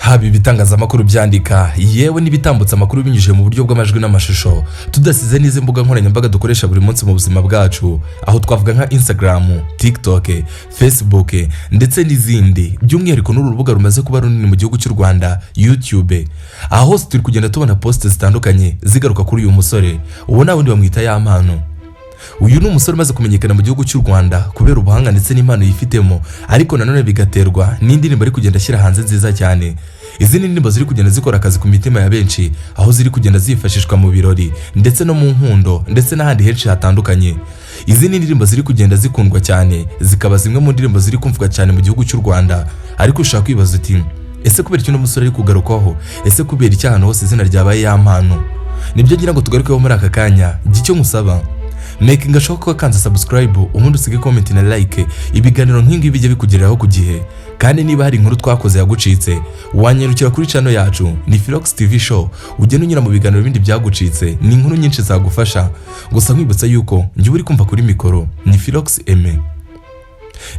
haba ibitangazamakuru byandika yewe n'ibitambutsa amakuru binyujije mu buryo bw'amajwi n'amashusho, tudasize n'izi mbuga nkoranyambaga dukoresha buri munsi mu buzima bwacu, aho twavuga nka Instagram, TikTok, Facebook ndetse n'izindi. By'umwihariko n'uru rubuga rumaze kuba runini mu gihugu cy'u Rwanda, YouTube. Aho hose turi kugenda tubona post zitandukanye zigaruka kuri uyu musore ubona wundi bamwita Yampano. Uyu ni umusore umaze kumenyekana mu gihugu cy'u Rwanda kubera ubuhanga ndetse n'impano yifitemo, ariko nanone bigaterwa n'indirimbo ari kugenda ashyira hanze nziza cyane. Izi ndirimbo ziri kugenda zikora akazi ku mitima ya benshi, aho ziri kugenda zifashishwa mu birori ndetse no mu nkundo ndetse n'ahandi henshi hatandukanye. Izi ndirimbo ziri kugenda zikundwa cyane, zikaba zimwe mu ndirimbo ziri kumvwa cyane mu gihugu cy'u Rwanda. Ariko ushaka kwibaza uti ese kubera icyo umusore ari kugarukwaho, ese kubera icyo ahantu hose izina ryabaye Yampano? Nibyo ngira ngo tugarukeho muri aka kanya. Gicyo musaba making sure ko kanza subscribe, ubundi usige comment na like. Ibiganiro nk'ingi bijye bikugereraho ku gihe, kandi niba hari inkuru twakoze yagucitse wanyerukira kuri channel yacu ni Philox TV Show. Ugenda unyura mu biganiro bindi byagucitse, ni inkuru nyinshi zagufasha. Gusa nkwibutsa yuko njye uri kumva kuri mikoro ni Philox Aime.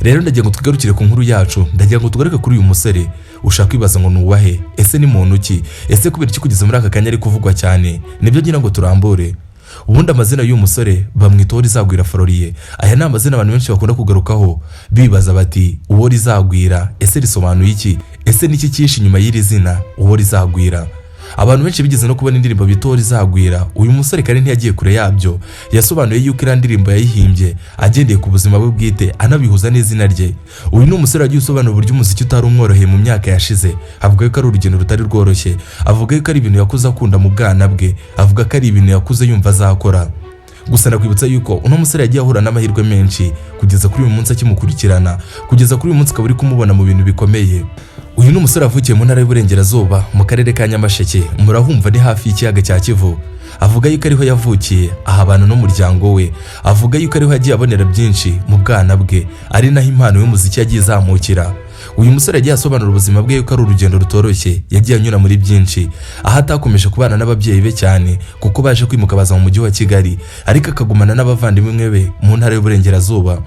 Rero ndagira ngo tugarukire ku nkuru yacu, ndagira ngo tugaruke kuri uyu musore ushaka kwibaza ngo nuwahe, ese ni muntu ki, ese kubera iki kugeza muri aka kanya ari kuvugwa cyane. Nibyo ngira ngo turambure. Ubundi amazina y'uyu musore bamwita Uworizagwira Florien. Aya ni amazina abantu benshi bakunda kugarukaho bibaza bati Uworizagwira ese risobanuye iki, ese niki cyinshi nyuma y'iri zina Uworizagwira. Abantu benshi bigeze no kubona indirimbo bita Uworizagwira. Uyu musore kandi ntiyagiye kure yabyo, yasobanuye yuko iriya ndirimbo yayihimbye agendeye ku buzima bwe bwite, anabihuza n'izina rye. Uyu ni umusore wagiye usobanura uburyo umuziki utari umworoheye mu myaka yashize. Avuga yuko ari urugendo rutari rworoshye, avuga yuko ari ibintu yakuze akunda mu bwana bwe, avuga ko ari ibintu yakuze yumva azakora. Gusa nakwibutsa yuko uno musore yagiye ahura n'amahirwe menshi kugeza kuri uyu munsi akimukurikirana, kugeza kuri uyu munsi akaba uri kumubona mu bintu bikomeye. Uyu ni umusore avukiye mu ntara y'Uburengerazuba mu karere ka Nyamasheke, murahumva ni hafi y'ikiyaga cya Kivu. Avuga yuko ariho yavukiye, ahabana n'umuryango we. Avuga yuko ariho yagiye abonera byinshi mu bwana bwe, ari naho impano y'umuziki yagiye izamukira. Uyu musore yagiye asobanura ubuzima bwe yuko ari urugendo rutoroshye, yagiye anyura muri byinshi, aho atakomeje kubana n'ababyeyi be cyane kuko baje kwimuka baza mu mujyi wa Kigali, ariko akagumana n'abavandimwe be mu ntara y'Uburengerazuba.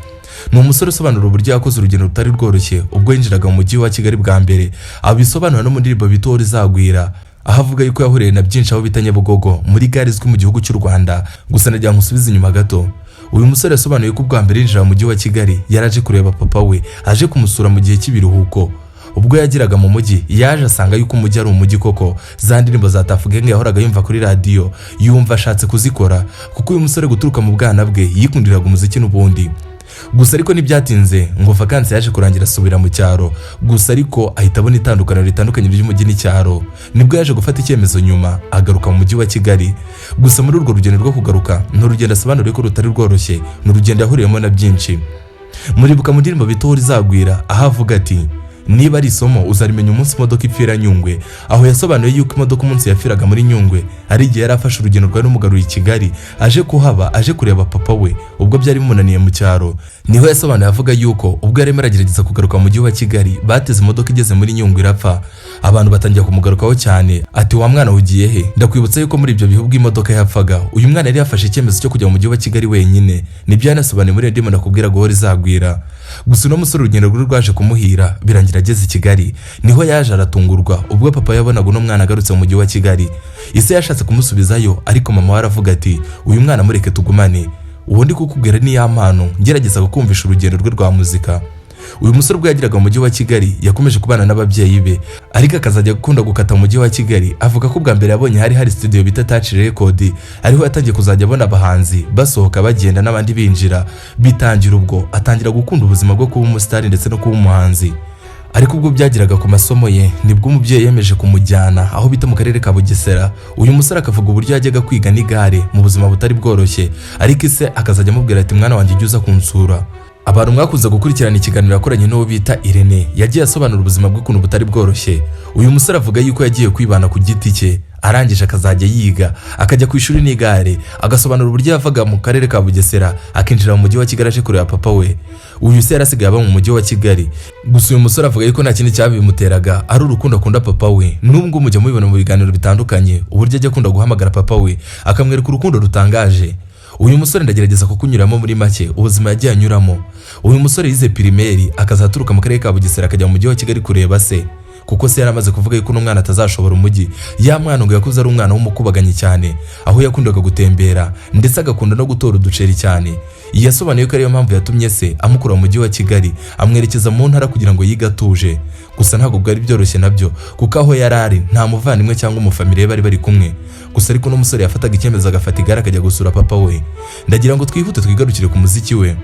Ni umusore usobanura uburyo yakoze urugendo rutari rworoshye ubwo yinjiraga mu mujyi wa Kigali bwa mbere. Abisobanura no mu ndirimbo bita Uworizagwira, aho avuga yuko yahuriye na byinshi aho bita Nyabugogo muri gare izwi mu gihugu cy'u Rwanda. Gusa nagira nkusubize inyuma gato. Uyu musore yasobanuye ko ubwa mbere yinjira mu mujyi wa Kigali yaraje kureba papa we, aje kumusura mu gihe cy'ibiruhuko. Ubwo yagiraga mu mujyi yaje asanga yuko umujyi ari umujyi koko. Za ndirimbo za Tuff Gang yahoraga yumva kuri radio yumva ashatse kuzikora, kuko uyu musore guturuka mu bwana bwe yikundiraga umuziki n'ubundi. Gusa ariko ntibyatinze ngo vacances yaje kurangira asubira mu cyaro. Gusa ariko ahita abona itandukaniro ritandukanye ry'umujyi n'icyaro. Nibwo yaje gufata icyemezo nyuma agaruka mu mujyi wa Kigali. Gusa muri urwo rugendo rwo kugaruka no rugendo asobanura ko rutari rworoshye, no rugendo yahuriyemo na byinshi. Muribuka mu ndirimbo bita Uworizagwira aho avuga ati niba ari isomo uzarimenya umunsi imodoka ipfira Nyungwe. Aho yasobanuye yuko imodoka umunsi yapfiraga muri Nyungwe ari igihe yari afashe urugendo rwari rumugaruye i Kigali, aje kuhaba, aje kureba papa we ubwo byari bimunaniye mu cyaro. Niho yasobanuye avuga yuko ubwo yarimo aragerageza kugaruka mu mujyi wa Kigali bateze imodoka igeze muri Nyungwe irapfa. Abantu batangiye kumugarukaho cyane ati wa mwana ugiye he? Ndakwibutsa yuko muri ibyo bihe ubwo imodoka yapfaga uyu mwana yari yafashe icyemezo cyo kujya mu mujyi wa Kigali wenyine. Nibyo yanasobanuye muri ndimo nakubwira ngo Uworizagwira. Gusa uno musore urugendo rwaje kumuhira birangira ageze i Kigali. Niho yaje aratungurwa ubwo papa yabonaga uno mwana agarutse mu mujyi wa Kigali. Ise yashatse kumusubizayo, ariko mama we aravuga ati uyu mwana mureke tugumane. Uwo ndi kukubwira ni Yampano ngerageza kukumvisha urugendo rwe rwa muzika. Uyu musore ubwo yagiraga mu mujyi wa Kigali yakomeje kubana n'ababyeyi be, ariko akazajya gukunda gukata mu mujyi wa Kigali. Avuga ko bwa mbere yabonye hari studio bita Touch Record, ariho yatangiye kuzajya abona abahanzi basohoka bagenda n'abandi binjira. Bitangira ubwo atangira gukunda ubuzima bwo kuba umusitari ndetse no kuba umuhanzi. Ariko ubwo byagiraga ku masomo ye nibwo umubyeyi yemeje kumujyana aho bita mu karere ka Bugesera. Uyu musore akavuga uburyo yajyaga kwiga n'igare mu buzima butari bworoshye, ariko ise akazajya amubwira ati mwana wanjye uza kunsura. Abantu mwakunze gukurikirana ikiganiro yakoranye n'uwo bita Irene yagiye asobanura ubuzima bw'ukuntu butari bworoshye. Uyu musore avuga yuko yagiye kwibana ku giti cye, arangije akazajya yiga, akajya ku ishuri n'igare, agasobanura uburyo yavaga mu karere ka Bugesera akinjira mu mujyi wa Kigali aje kureba papa we. Uyu se yarasigaye aba mu mujyi wa Kigali. Gusa uyu musore avuga yuko nta kindi cyabimuteraga ari urukundo akunda papa we. Nubwo mujya mubibona mu biganiro bitandukanye uburyo ajya akunda guhamagara papa we akamwereka urukundo rutangaje. Uyu musore ndagerageza kukunyuramo muri make ubuzima yagiye anyuramo. Uyu musore yize primaire akazaturuka mu karere ka Bugesera akajya mu mujyi wa Kigali kureba se. kuko se yaramaze kuvuga yuko n'umwana atazashobora umujyi. Ya mwana ngo yakuze ari umwana w'umukubaganyi cyane, aho yakundaga gutembera ndetse agakunda no gutora uduceri cyane. Yasobanuye ko ariyo mpamvu yatumye se amukura mu mujyi wa Kigali amwerekeza mu ntara kugira ngo yige atuje. Gusa ntabwo bwari byoroshye nabyo, kuko aho yari ari nta muvandimwe cyangwa umufamiliye bari kumwe. Gusa ariko n'umusore yafataga icyemezo agafata igare akajya gusura papa we. Ndagira ngo twihute twigarukire ku muziki we.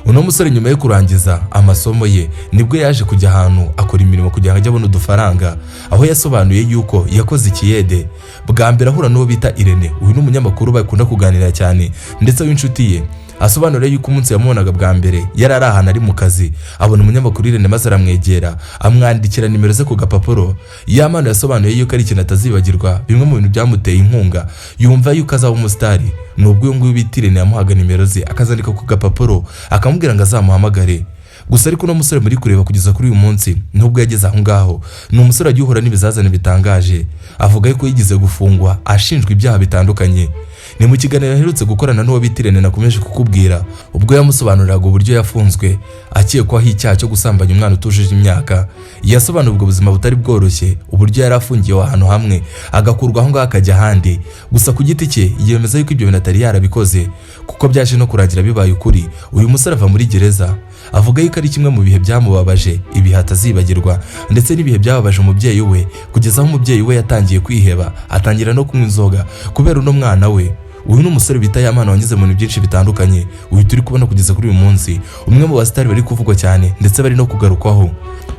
Uno musore nyuma yo kurangiza amasomo ye nibwo yaje kujya ahantu akora imirimo kugira ngo ajye abona udufaranga, aho yasobanuye yuko yakoze ikiyede. Bwa mbere ahura n'uwo bita Irene, uyu ni umunyamakuru bakunda kuganira cyane ndetse w'inshuti ye. Asobanura yuko umunsi yamubonaga bwa mbere yari ari ahantu ari mu kazi, abona umunyamakuru Irene maze aramwegera amwandikira nimero ze ku gapapuro. Ya mpano yasobanuye yuko ari ikintu atazibagirwa, bimwe mu bintu byamuteye inkunga yumva yuko azaba umusitari. Nubwo uyu nguyu bita Irene yamuhaga nimero ze akazandika ku gapapuro akamubwira ngo azamuhamagare. Gusa ariko no musore muri kureba kugeza kuri uyu munsi nubwo yageze aho ngaho, ni umusore agiye uhura n'ibizazane bitangaje. Avuga yuko yigize gufungwa ashinjwa ibyaha bitandukanye. Ni mu kiganiro aherutse gukorana n'uwo bita Irene nakomeje kukubwira, ubwo yamusobanuriraga uburyo yafunzwe akekwaho icyaha cyo gusambanya umwana utujuje imyaka. Yasobanuye ubwo buzima butari bworoshye, uburyo yari afungiye ahantu hamwe agakurwa aho ngaho akajya ahandi. Gusa ku giti cye yemeza yuko ibyo bintu atari yarabikoze, kuko byaje no kurangira bibaye ukuri. Uyu musore ava muri gereza, avuga yuko ari kimwe mu bihe byamubabaje, ibihe atazibagirwa, ndetse n'ibihe byababaje umubyeyi we, kugeza aho umubyeyi we yatangiye kwiheba atangira no kunywa inzoga kubera uno mwana we. Uyu ni umusore bita Yamana wanyuze mu bintu byinshi bitandukanye. Uyu turi kubona kugeza kuri uyu munsi umwe mu basitari bari kuvugwa cyane ndetse bari no kugarukwaho.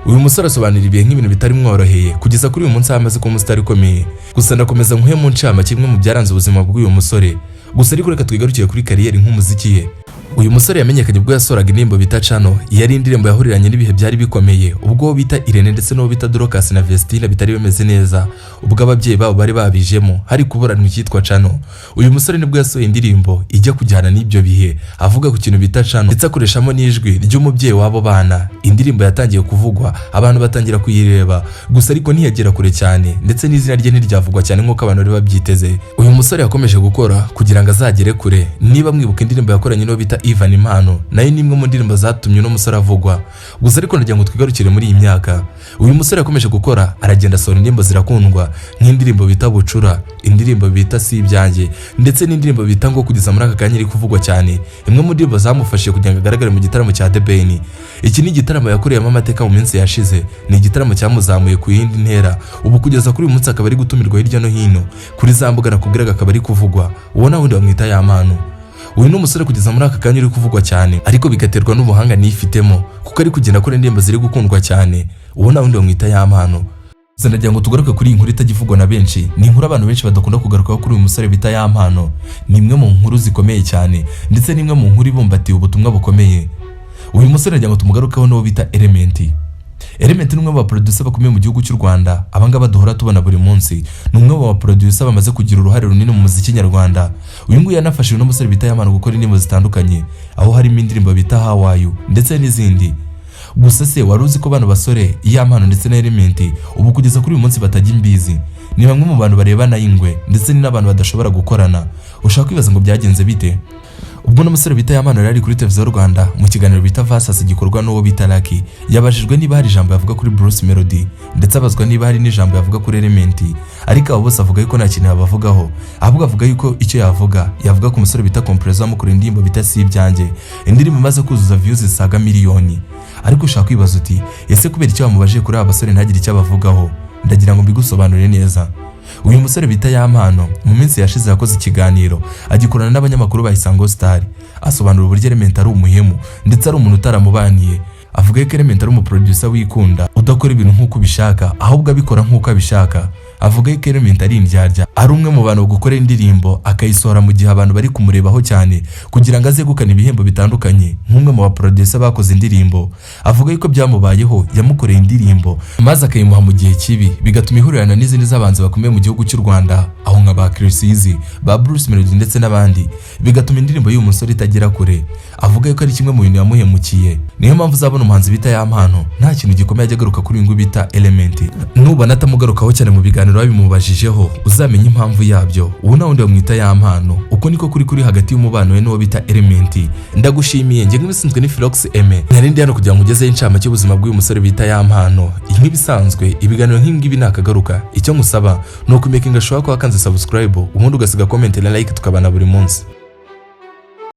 Uyu musore asobanura ibihe nk'ibintu bitari mworoheye kugeza kuri uyu munsi amaze kuba umusitari ukomeye. Gusa ndakomeza nkuhe mu ncama kimwe mu byaranze ubuzima bw'uyu musore. Gusa ariko reka twigarukire kuri kariyeri nk'umuziki ye. Uyu musore yamenyekanye ubwo yasoraga indirimbo bita Cano, yari indirimbo yahuriranye n'ibihe byari bikomeye, ubwo bita Irene ndetse n'uwo bita Dorcas na Vestine bitari bimeze neza, ubwo ababyeyi babo bari babijemo hari kuburanwa icyitwa Cano. Uyu musore nibwo yasohoye indirimbo ijya kujyana n'ibyo bihe, avuga ku kintu bita Cano ndetse akoreshamo n'ijwi ry'umubyeyi wabo bana. Indirimbo yatangiye kuvugwa, abantu batangira kuyireba, gusa ariko ntiyagera kure cyane ndetse n'izina rye ntiryavugwa cyane nk'uko abantu bari babyiteze. Uyu musore yakomeje gukora kugira ngo azagere kure. Niba mwibuka indirimbo yakoranye n'uwo bita Ivan Impano, nayo ni imwe mu ndirimbo zatumye uno musore avugwa. Gusa ariko ndagira ngo twigarukire muri iyi myaka. Uyu musore yakomeje gukora, aragenda asohora indirimbo zirakundwa nk'indirimbo bita Bucura, indirimbo bita Si ibyanjye, ndetse n'indirimbo bita Ngo kugeza muri aka kanya iri kuvugwa cyane. Imwe mu ndirimbo zamufashije kugira ngo agaragare mu gitaramo cya The Ben. Iki ni igitaramo yakoreyemo amateka mu minsi yashize, ni igitaramo cyamuzamuye ku yindi ntera. Ubu kugeza kuri uyu munsi akaba ari gutumirwa hirya no hino kuri za mbuga nakubwiraga akaba ari kuvugwa. Uwo nawe bamwita Yamana. Uyu ni umusore kugeza muri aka kanya uri kuvugwa cyane, ariko bigaterwa n'ubuhanga nifitemo, kuko ari kugenda akora indirimbo ziri gukundwa cyane. Uwo nawe bamwita Yamana. Ndagira ngo tugaruke kuri iyi nkuru itagivugwa na benshi. Ni inkuru abantu benshi badakunda kugarukaho kuri uyu musore bita Yamana. Ni imwe mu nkuru zikomeye cyane ndetse n'imwe mu nkuru ibumbatiye ubutumwa bukomeye. Uyu musore ndagira ngo tumugarukeho n'uwo bita Element. Element ni umwe mu baproducer bakomeye mu gihugu cy'u Rwanda, abangaba duhora tubona buri munsi. Ni umwe mu baproducer bamaze kugira uruhare runini mu muziki nyarwanda. Uyu nguyu yanafashije uno musore bita Yamana gukora indirimbo zitandukanye, aho harimo indirimbo bita How Are You ndetse n'izindi. Gusa se wari uzi ko bano basore Yamana ndetse na Element ubu kugeza kuri uyu munsi batajya imbizi? Ni bamwe mu bantu barebana y'ingwe ndetse ni n'abantu badashobora gukorana. Ushaka kwibaza ngo byagenze bite? Ubwo n'umusore bita Yamana yari kuri televiziyo Rwanda mu kiganiro bita Versus gikorwa n'uwo bita Lucky, yabajijwe niba hari ijambo yavuga kuri Bruce Melody ndetse abazwa niba hari n'ijambo yavuga kuri Element, ariko abo bose avuga yuko nta kintu yabavugaho. Ahubwo avuga yuko icyo yavuga ku musore bita Compressor wamukora indirimbo bita Si ibyanjye, indirimbo imaze kuzuza views zisaga miliyoni. Ariko ushaka kwibaza uti ese kubera icyo bamubajije kuri aba basore ntagire icyo abavugaho? Ndagira ngo mbigusobanurire neza. Uyu musore bita Yamana mu minsi yashize yakoze ikiganiro agikorana n'abanyamakuru ba Isango Star, asobanura uburyo Element ari umuhemu ndetse ari umuntu utaramubaniye. Avuga ko Element ari umuproducer wikunda udakora ibintu nk'uko ubishaka, ahubwo abikora nk'uko abishaka. Avuga ko Element ari indyarya, ari umwe mu bantu gukora indirimbo akayisohora mu gihe abantu bari kumurebaho cyane kugira ngo azegukane ibihembo bitandukanye nk'umwe mu baproducer bakoze indirimbo. Avuga ko byamubayeho yamukoreye indirimbo maze akayimuha mu gihe kibi, bigatuma ihurirana n'izindi z'abanzi bakomeye mu gihugu cy'u Rwanda, aho nka ba Chris Easy, ba Bruce Melody ndetse n'abandi, bigatuma indirimbo y'uyu musore itagera kure. Avuga ko ari kimwe mu bintu yamuhemukiye. Niyo mpamvu uzabona umuhanzi bita Yamana nta kintu gikomeye ajya agaruka kuri ngo bita Element. Nubona atamugarukaho cyane mu biganiro ibiganiro babimubajijeho uzamenye impamvu yabyo. Ubu nawe ndamwita ya mpano. Uko niko kuri hagati y'umubano we n'uwo bita Element. Ndagushimiye nge nk'ibisanzwe ni Philox Aime. Narindi hano kugira ngo ugezeho incamake y'ubuzima bw'uyu musore bita ya mpano. Nk'ibisanzwe ibiganiro nk'ingibi nakagaruka. Icyo ngusaba ni ukumekinga showa ko wakanze subscribe ubundi ugasiga comment na like tukabana buri munsi.